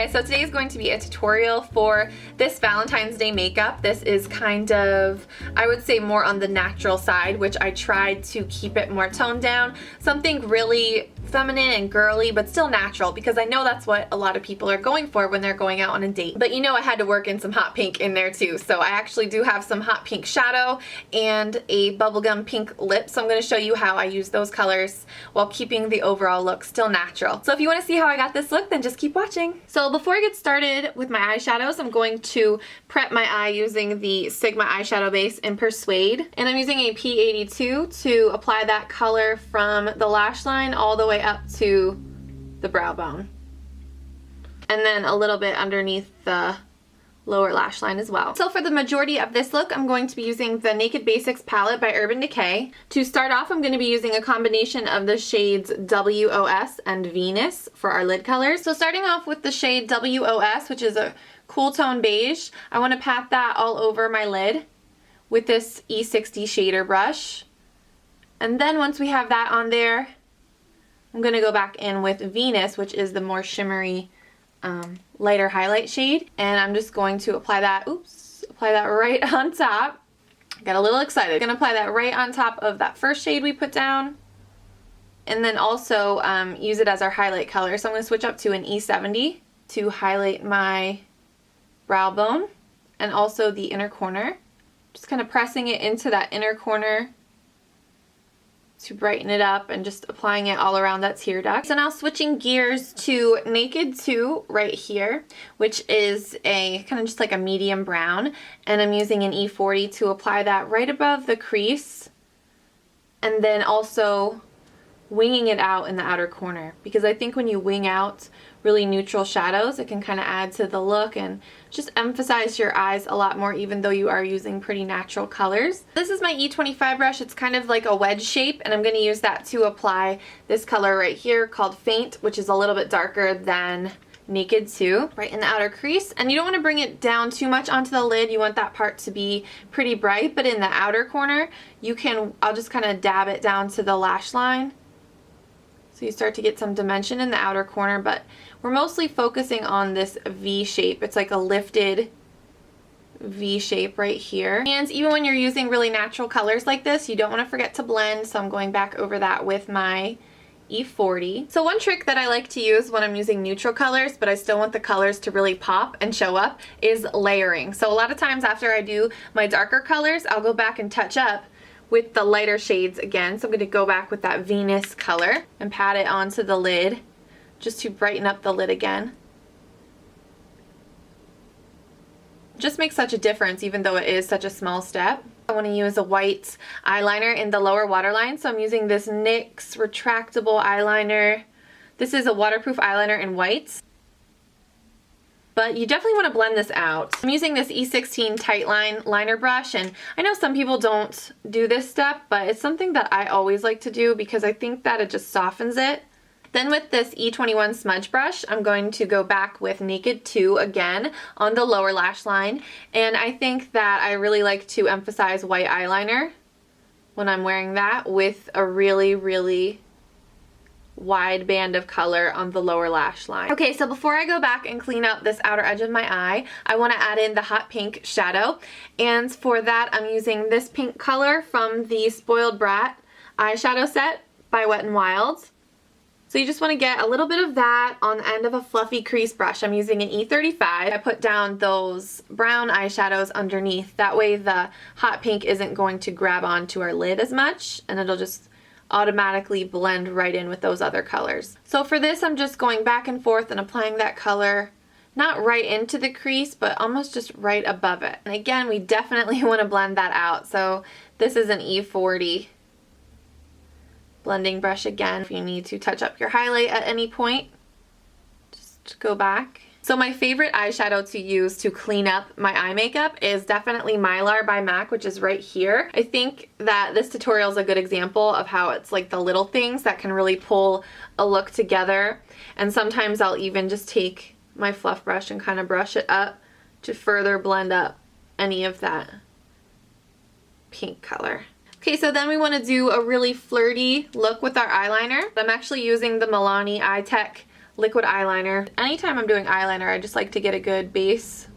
guys, so today is going to be a tutorial for this Valentine's Day makeup. This is kind of, I would say, more on the natural side, which I tried to keep it more toned down. Something really feminine and girly, but still natural, because I know that's what a lot of people are going for when they're going out on a date. But you know, I had to work in some hot pink in there too. So I actually do have some hot pink shadow and a bubblegum pink lip. So I'm going to show you how I use those colors while keeping the overall look still natural. So if you want to see how I got this look, then just keep watching. So before I get started with my eyeshadows, I'm going to prep my eye using the Sigma eyeshadow base in Persuade. And I'm using a P82 to apply that color from the lash line all the way up to the brow bone. And then a little bit underneath the lower lash line as well. So for the majority of this look, I'm going to be using the Naked Basics palette by Urban Decay. To start off, I'm going to be using a combination of the shades WOS and Venus for our lid colors. So starting off with the shade WOS, which is a cool tone beige, I want to pat that all over my lid with this E60 shader brush. And then once we have that on there, I'm going to go back in with Venus, which is the more shimmery, lighter highlight shade. And I'm just going to apply that, apply that right on top. Got a little excited. I'm going to apply that right on top of that first shade we put down. And then also use it as our highlight color. So I'm going to switch up to an E70 to highlight my brow bone and also the inner corner. Just kind of pressing it into that inner corner to brighten it up and just applying it all around that tear duct. So now switching gears to Naked 2 right here, which is a kind of just like a medium brown, and I'm using an E40 to apply that right above the crease and then also winging it out in the outer corner, because I think when you wing out really neutral shadows, it can kind of add to the look and just emphasize your eyes a lot more, even though you are using pretty natural colors. This is my E25 brush. It's kind of like a wedge shape, and I'm going to use that to apply this color right here called Faint, which is a little bit darker than Naked 2, right in the outer crease. And you don't want to bring it down too much onto the lid. You want that part to be pretty bright, but in the outer corner, you can, I'll just kind of dab it down to the lash line. So you start to get some dimension in the outer corner, but we're mostly focusing on this V shape. It's like a lifted V shape right here. And even when you're using really natural colors like this, you don't want to forget to blend. So I'm going back over that with my E40. So one trick that I like to use when I'm using neutral colors, but I still want the colors to really pop and show up, is layering. So a lot of times after I do my darker colors, I'll go back and touch up with the lighter shades again. So I'm going to go back with that Venus color and pat it onto the lid just to brighten up the lid again. Just makes such a difference, even though it is such a small step. I want to use a white eyeliner in the lower waterline, so I'm using this NYX retractable eyeliner. This is a waterproof eyeliner in white, but you definitely want to blend this out. I'm using this E16 Tightline liner brush, and I know some people don't do this step, but it's something that I always like to do because I think that it just softens it. Then with this E21 smudge brush, I'm going to go back with Naked 2 again on the lower lash line. And I think that I really like to emphasize white eyeliner when I'm wearing that with a really, really wide band of color on the lower lash line. Okay, so before I go back and clean up this outer edge of my eye, I want to add in the hot pink shadow. And for that, I'm using this pink color from the Spoiled Brat eyeshadow set by Wet n Wild. So you just want to get a little bit of that on the end of a fluffy crease brush. I'm using an E35. I put down those brown eyeshadows underneath. That way the hot pink isn't going to grab onto our lid as much, and it'll just automatically blend right in with those other colors. So for this, I'm just going back and forth and applying that color, not right into the crease, but almost just right above it. And again, we definitely want to blend that out. So this is an E40 blending brush again. If you need to touch up your highlight at any point, just go back. So my favorite eyeshadow to use to clean up my eye makeup is definitely Mylar by MAC, which is right here. I think that this tutorial is a good example of how it's like the little things that can really pull a look together. And sometimes I'll even just take my fluff brush and kind of brush it up to further blend up any of that pink color. Okay, so then we want to do a really flirty look with our eyeliner. I'm actually using the Milani Eye Tech liquid eyeliner. Anytime I'm doing eyeliner, I just like to get a good base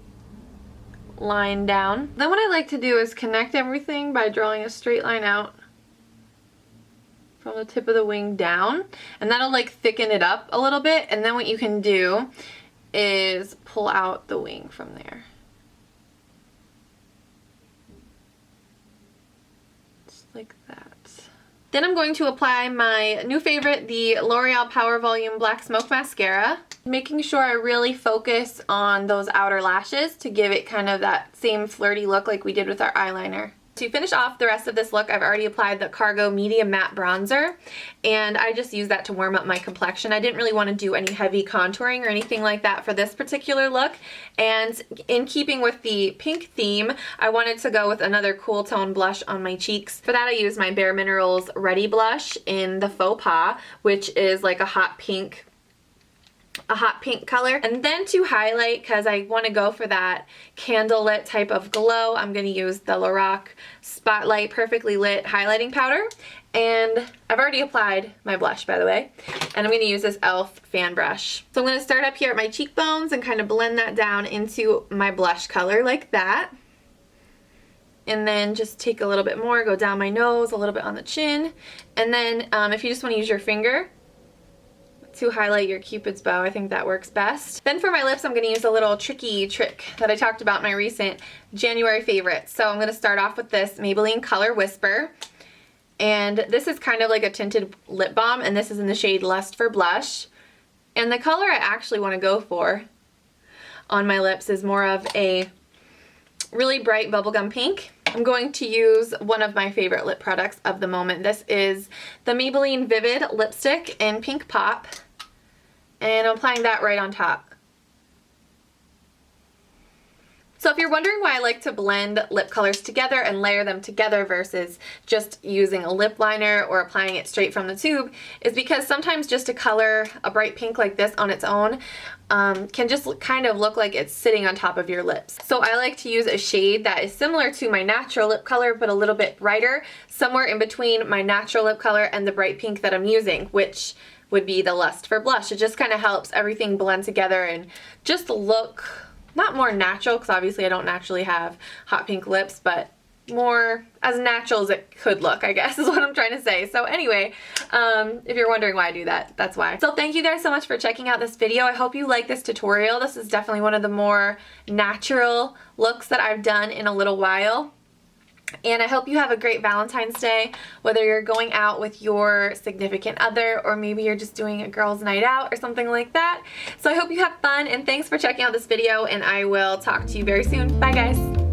line down. Then what I like to do is connect everything by drawing a straight line out from the tip of the wing down, and that'll like thicken it up a little bit. And then what you can do is pull out the wing from there. Just like that. Then I'm going to apply my new favorite, the L'Oreal Power Volume Black Smoke Mascara. Making sure I really focus on those outer lashes to give it kind of that same flirty look like we did with our eyeliner. To finish off the rest of this look, I've already applied the Cargo Medium Matte Bronzer, and I just use that to warm up my complexion. I didn't really want to do any heavy contouring or anything like that for this particular look, and in keeping with the pink theme, I wanted to go with another cool tone blush on my cheeks. For that, I used my Bare Minerals Ready Blush in the Faux Pas, which is like a hot pink color. And then to highlight, because I want to go for that candlelit type of glow, I'm going to use the Lorac Spotlight Perfectly Lit highlighting powder. And I've already applied my blush, by the way, and I'm going to use this e.l.f. fan brush. So I'm going to start up here at my cheekbones and kind of blend that down into my blush color like that. And then just take a little bit more, go down my nose, a little bit on the chin. And then if you just want to use your finger to highlight your Cupid's bow, I think that works best. Then for my lips, I'm going to use a little tricky trick that I talked about in my recent January favorite. So I'm going to start off with this Maybelline Color Whisper. And this is kind of like a tinted lip balm, and this is in the shade Lust for Blush. And the color I actually want to go for on my lips is more of a really bright bubblegum pink. I'm going to use one of my favorite lip products of the moment. This is the Maybelline Vivid Lipstick in Pink Pop, and I'm applying that right on top. So if you're wondering why I like to blend lip colors together and layer them together versus just using a lip liner or applying it straight from the tube, is because sometimes just a color, a bright pink like this on its own, can just kind of look like it's sitting on top of your lips. So I like to use a shade that is similar to my natural lip color but a little bit brighter, somewhere in between my natural lip color and the bright pink that I'm using, which would be the Lust for Blush. It just kind of helps everything blend together and just look not more natural, because obviously I don't naturally have hot pink lips, but more as natural as it could look, I guess is what I'm trying to say. So anyway, if you're wondering why I do that, that's why. So thank you guys so much for checking out this video. I hope you like this tutorial. This is definitely one of the more natural looks that I've done in a little while. And I hope you have a great Valentine's Day, whether you're going out with your significant other or maybe you're just doing a girls' night out or something like that. So I hope you have fun, and thanks for checking out this video, and I will talk to you very soon. Bye guys!